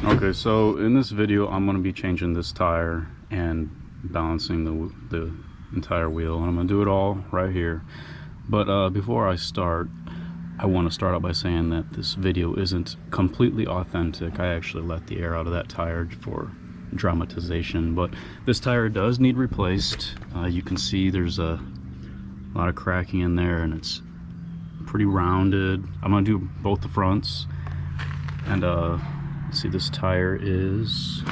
Okay, so in this video I'm going to be changing this tire and balancing the entire wheel, and I'm going to do it all right here. But before I start, I want to start out by saying that this video isn't completely authentic. I actually let the air out of that tire for dramatization, but this tire does need replaced. You can see there's a lot of cracking in there and it's pretty rounded. I'm going to do both the fronts, and let's see, this tire is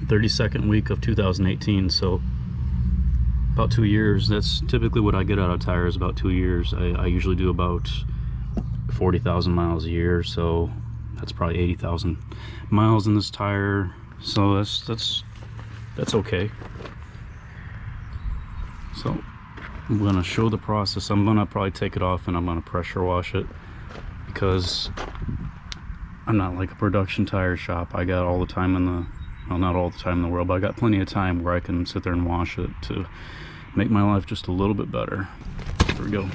32nd week of 2018, so about 2 years. That's typically what I get out of tires, about 2 years. I usually do about 40,000 miles a year, so that's probably 80,000 miles in this tire. So that's okay. So I'm gonna show the process. I'm gonna probably take it off and I'm gonna pressure wash it, because I'm not like a production tire shop. I got all the time in the, well, not all the time in the world, but I got plenty of time where I can sit there and wash it to make my life just a little bit better. Here we go.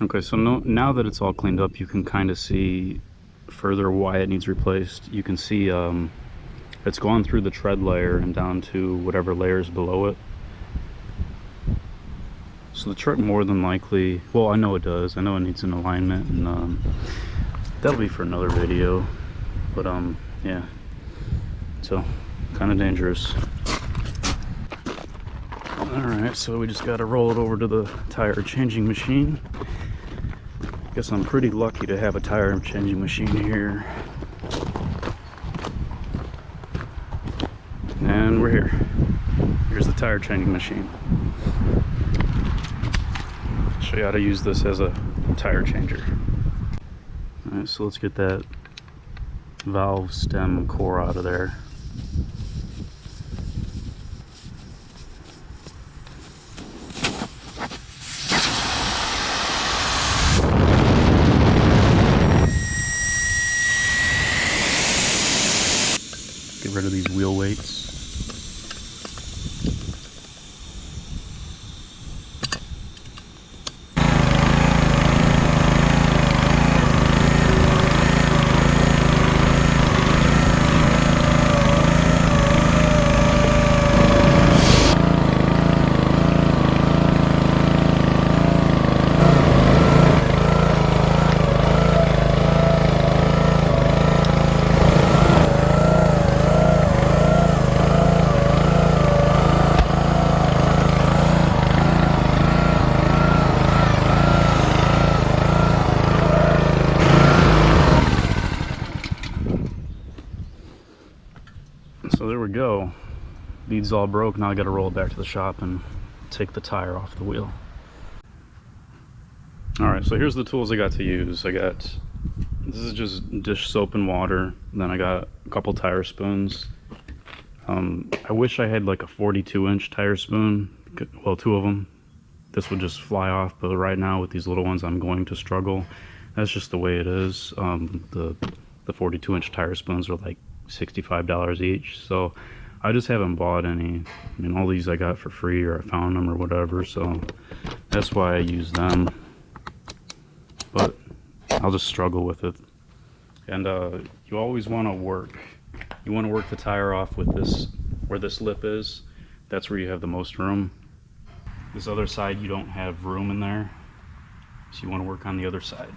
Okay, so now that it's all cleaned up, you can kind of see further why it needs replaced. You can see it's gone through the tread layer and down to whatever layers below it. So the truck more than likely, well, I know it does. I know it needs an alignment, and that'll be for another video. But yeah, so kind of dangerous. Alright, so we just got to roll it over to the tire changing machine. Guess I'm pretty lucky to have a tire changing machine here. And we're here. Here's the tire changing machine. I'll show you how to use this as a tire changer. Alright, so let's get that valve stem core out of there. Get rid of these wheel weights. So there we go. Bead's all broke. Now I got to roll it back to the shop and take the tire off the wheel. Alright, so here's the tools I got to use. This is just dish soap and water. Then I got a couple tire spoons. I wish I had like a 42-inch tire spoon. Well, 2 of them. This would just fly off, but right now with these little ones I'm going to struggle. That's just the way it is. The 42-inch tire spoons are like $65 each, so I just haven't bought any. I mean, all these I got for free, or I found them or whatever, so that's why I use them. But I'll just struggle with it. And you always want to work the tire off with this, where this lip is. That's where you have the most room. This other side you don't have room in there, so you want to work on the other side.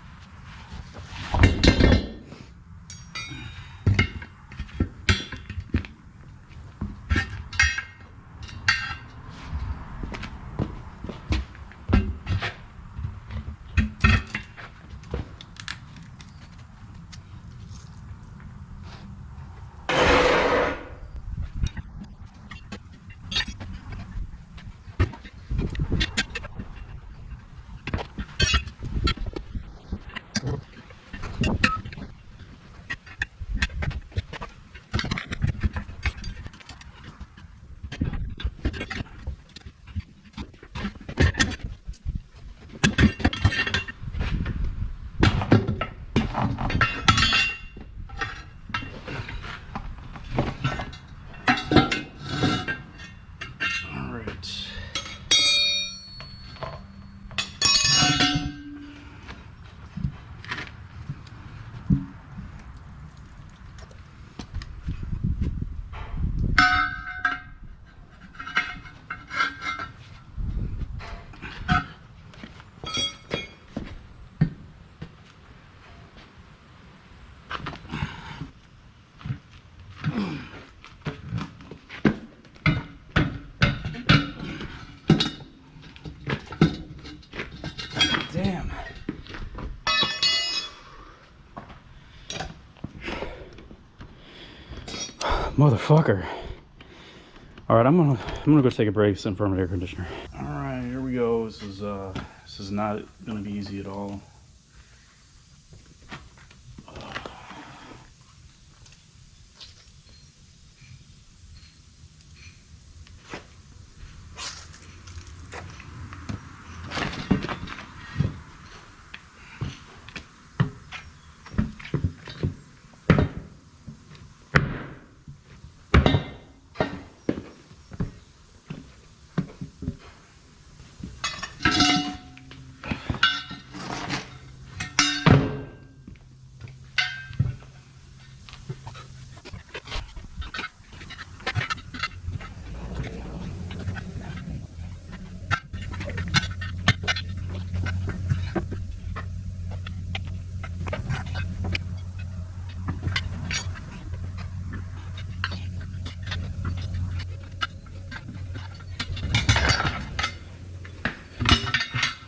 Motherfucker. All right, I'm gonna go take a break. Send for an air conditioner. All right, here we go. This is not gonna be easy at all.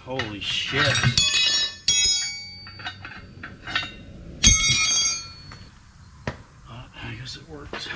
Holy shit. I guess it worked.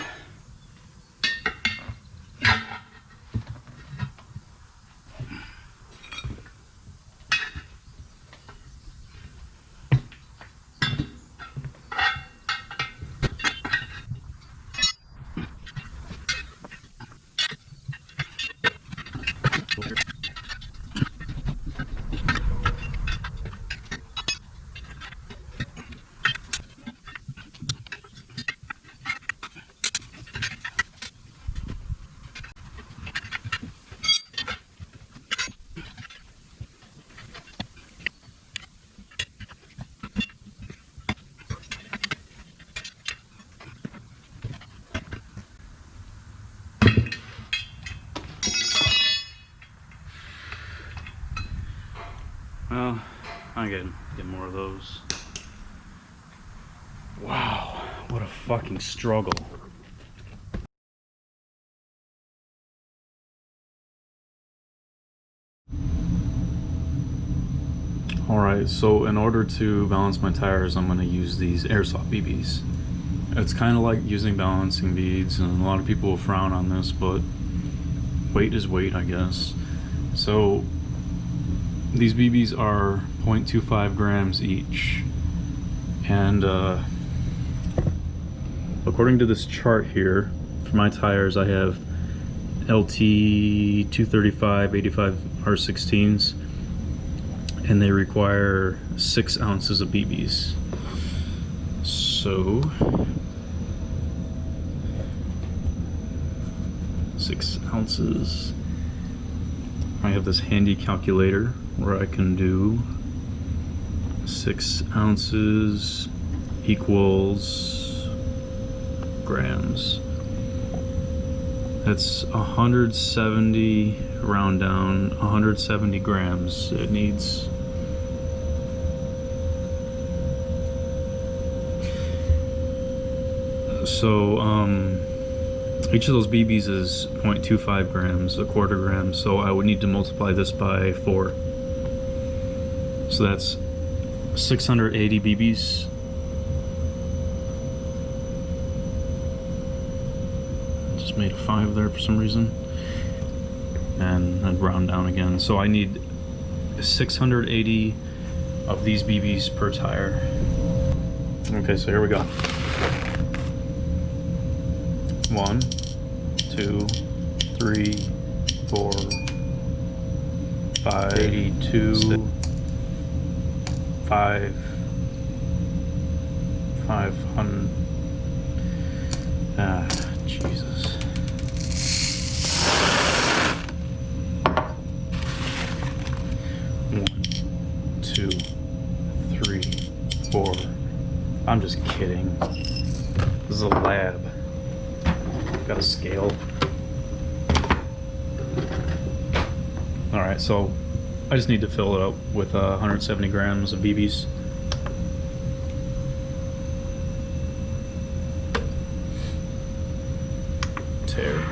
Well, I get more of those. Wow, what a fucking struggle. Alright, so in order to balance my tires, I'm going to use these airsoft BBs. It's kind of like using balancing beads, and a lot of people will frown on this, but weight is weight, I guess. So these BBs are 0.25 grams each, and according to this chart here, for my tires I have LT 235 85 R16s, and they require 6 ounces of BBs. So 6 ounces. I have this handy calculator where I can do 6 ounces equals grams. That's 170, round down, 170 grams it needs. So each of those BBs is 0.25 grams, a quarter gram, so I would need to multiply this by 4. So that's 680 BBs. Just made a 5 there for some reason. And I'd round down again. So I need 680 of these BBs per tire. Okay, so here we go. 1, 2, 3, 4, 5, 82, 5, 500. Ah, Jesus. 1, 2, 3, 4. I'm just kidding. This is a lab. Got a scale. Alright, so I just need to fill it up with 170 grams of BBs. Tear.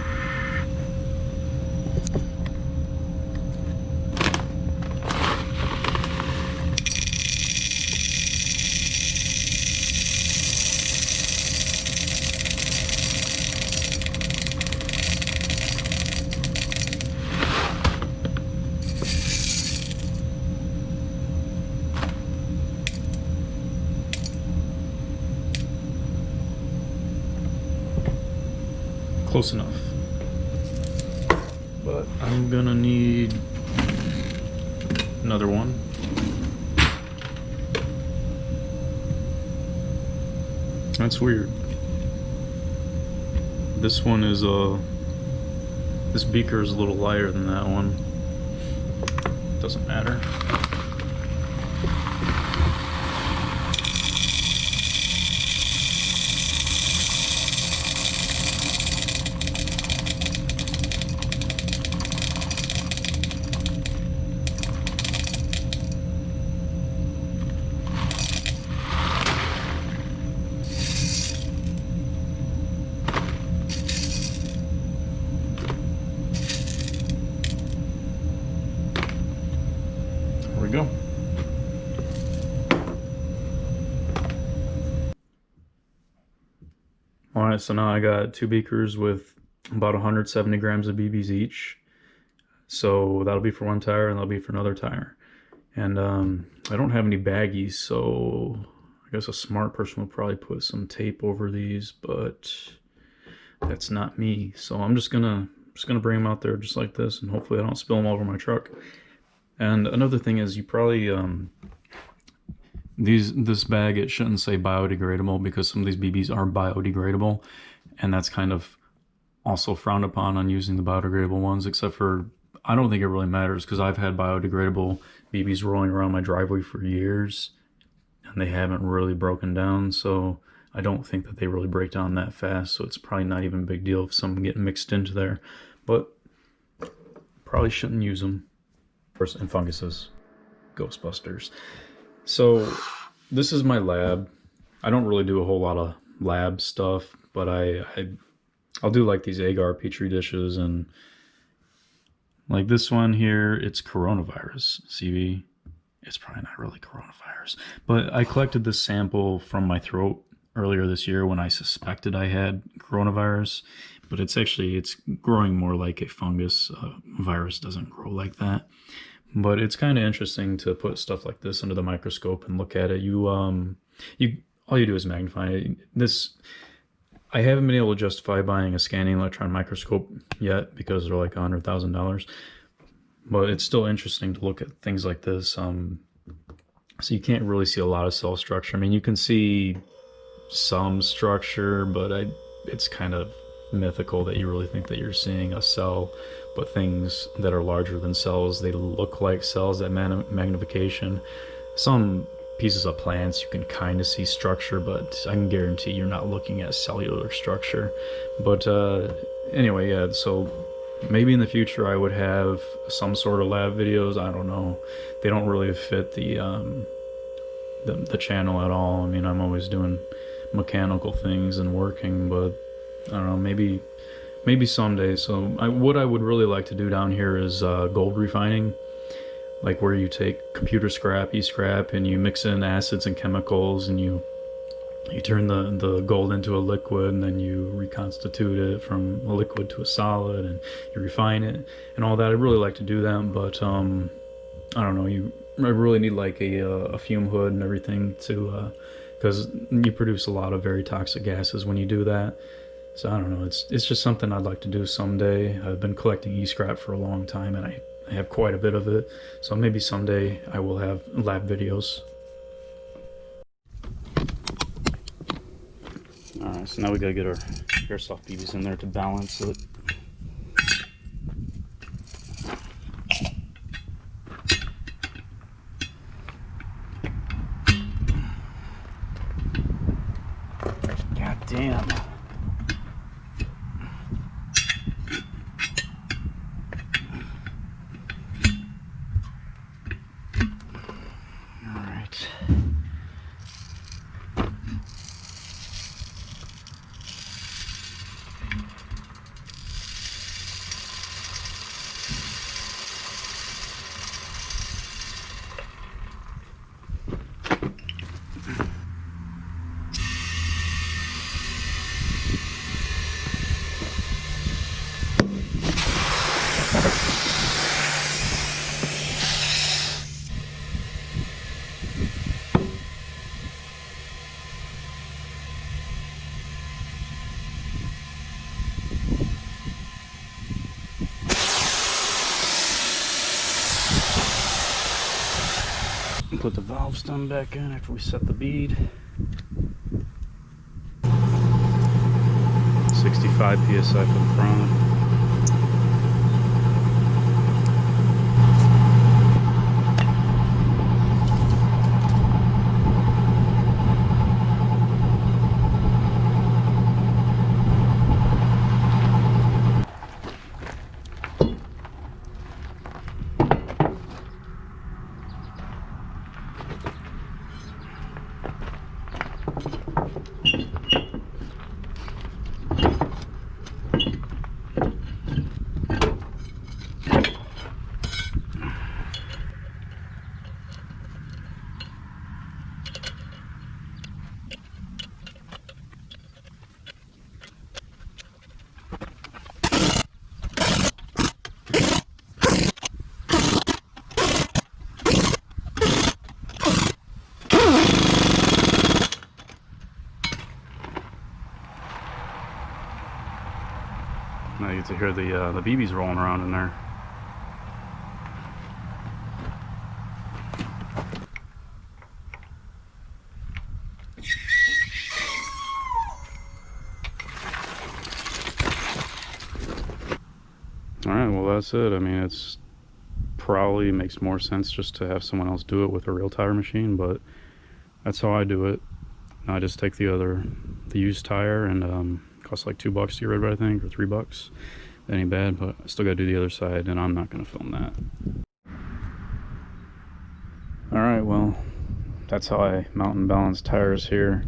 close enough. But I'm gonna need another one. That's weird. This one is this beaker is a little lighter than that one. Doesn't matter. There we go. Alright, so now I got 2 beakers with about 170 grams of BBs each. So that'll be for one tire and that'll be for another tire. And I don't have any baggies, so I guess a smart person would probably put some tape over these, but that's not me. So I'm just gonna bring them out there just like this, and hopefully I don't spill them all over my truck. And another thing is, you probably this bag, it shouldn't say biodegradable, because some of these BBs are biodegradable, and that's kind of also frowned upon on using the biodegradable ones, except for, I don't think it really matters, because I've had biodegradable BBs rolling around my driveway for years and they haven't really broken down, so I don't think that they really break down that fast, so it's probably not even a big deal if some get mixed into there, but probably shouldn't use them. And funguses, Ghostbusters. So this is my lab. I don't really do a whole lot of lab stuff, but I'll do like these agar petri dishes, and like this one here, it's coronavirus CV. It's probably not really coronavirus, but I collected this sample from my throat earlier this year when I suspected I had coronavirus, but it's growing more like a fungus. Virus doesn't grow like that. But it's kind of interesting to put stuff like this under the microscope and look at it. All you do is magnify it. I haven't been able to justify buying a scanning electron microscope yet, because they're like $100,000. But it's still interesting to look at things like this. So you can't really see a lot of cell structure. I mean, you can see some structure, but it's kind of mythical that you really think that you're seeing a cell. But things that are larger than cells, they look like cells at magnification. Some pieces of plants, you can kind of see structure, but I can guarantee you're not looking at cellular structure. But anyway, yeah, so maybe in the future I would have some sort of lab videos. I don't know. They don't really fit the channel at all. I mean, I'm always doing mechanical things and working, but I don't know, maybe someday. So what I would really like to do down here is gold refining, like where you take computer scrap, e-scrap, and you mix in acids and chemicals, and you turn the gold into a liquid, and then you reconstitute it from a liquid to a solid, and you refine it and all that. I'd really like to do that, but I don't know, I really need like a fume hood and everything to because you produce a lot of very toxic gases when you do that. So I don't know, it's just something I'd like to do someday. I've been collecting e-scrap for a long time, and I have quite a bit of it. So maybe someday I will have lab videos. Alright, so now we gotta get our airsoft BBs in there to balance it. God damn. put the valve stem back in after we set the bead. 65 psi for the front. Now you get to hear the BBs rolling around in there. Alright, well that's it. I mean, it's probably makes more sense just to have someone else do it with a real tire machine, but that's how I do it. I just take the used tire, and costs like $2 to get rid of it, I think, or $3. That ain't bad, but I still gotta do the other side, and I'm not gonna film that. Alright, well, that's how I mount and balance tires here.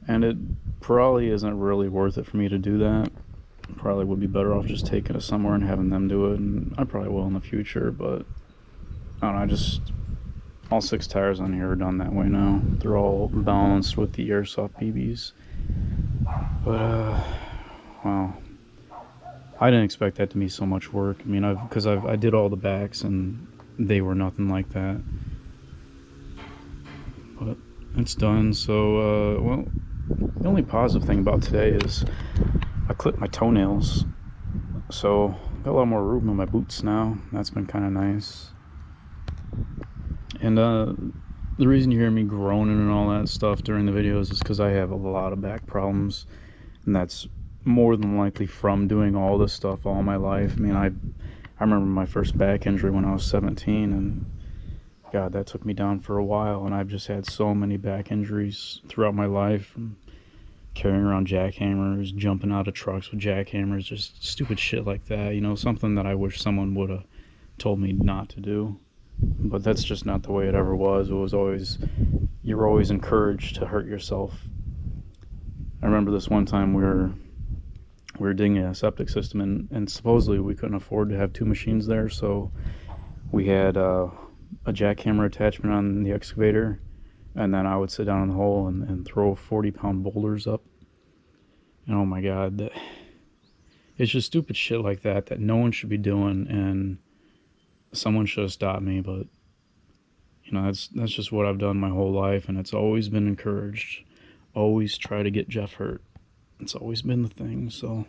And it probably isn't really worth it for me to do that. Probably would be better off just taking it somewhere and having them do it, and I probably will in the future, but I don't know, all 6 tires on here are done that way now. They're all balanced with the airsoft BBs. But wow, I didn't expect that to be so much work. I mean, I did all the backs and they were nothing like that. But it's done. So well, the only positive thing about today is I clipped my toenails, so got a lot more room in my boots now. That's been kind of nice. And the reason you hear me groaning and all that stuff during the videos is because I have a lot of back problems, and that's more than likely from doing all this stuff all my life. I mean, I remember my first back injury when I was 17, and God, that took me down for a while, and I've just had so many back injuries throughout my life, from carrying around jackhammers, jumping out of trucks with jackhammers, just stupid shit like that, you know, something that I wish someone would have told me not to do. But that's just not the way it ever was. It was always, you were always encouraged to hurt yourself. I remember this one time we were digging a septic system, and supposedly we couldn't afford to have 2 machines there, so we had a jackhammer attachment on the excavator, and then I would sit down in the hole and throw 40-pound boulders up. And oh my God, it's just stupid shit like that no one should be doing, and someone should have stopped me. But you know, that's just what I've done my whole life, and it's always been encouraged. Always try to get Jeff hurt. It's always been the thing. So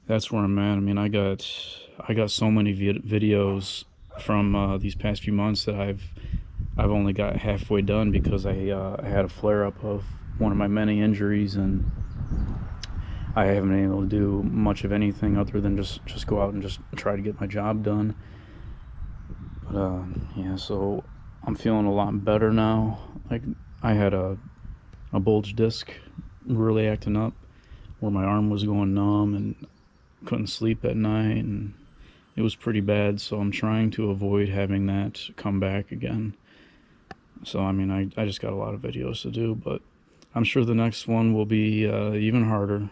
that's where I'm at. I mean, I got so many videos from these past few months that I've only got halfway done because I had a flare-up of one of my many injuries, and I haven't been able to do much of anything other than just go out and just try to get my job done. But yeah, so I'm feeling a lot better now. Like, I had a bulge disc really acting up, where my arm was going numb and couldn't sleep at night, and it was pretty bad. So I'm trying to avoid having that come back again. So I mean, I just got a lot of videos to do, but I'm sure the next one will be even harder,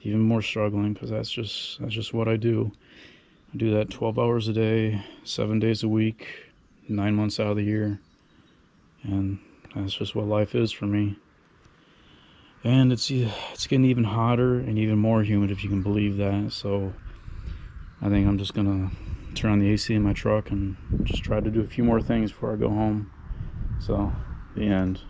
even more struggling, because that's just what I do. I do that 12 hours a day, 7 days a week, 9 months out of the year, and that's just what life is for me. And it's getting even hotter and even more humid, if you can believe that. So I think I'm just gonna turn on the AC in my truck and just try to do a few more things before I go home. So, the end.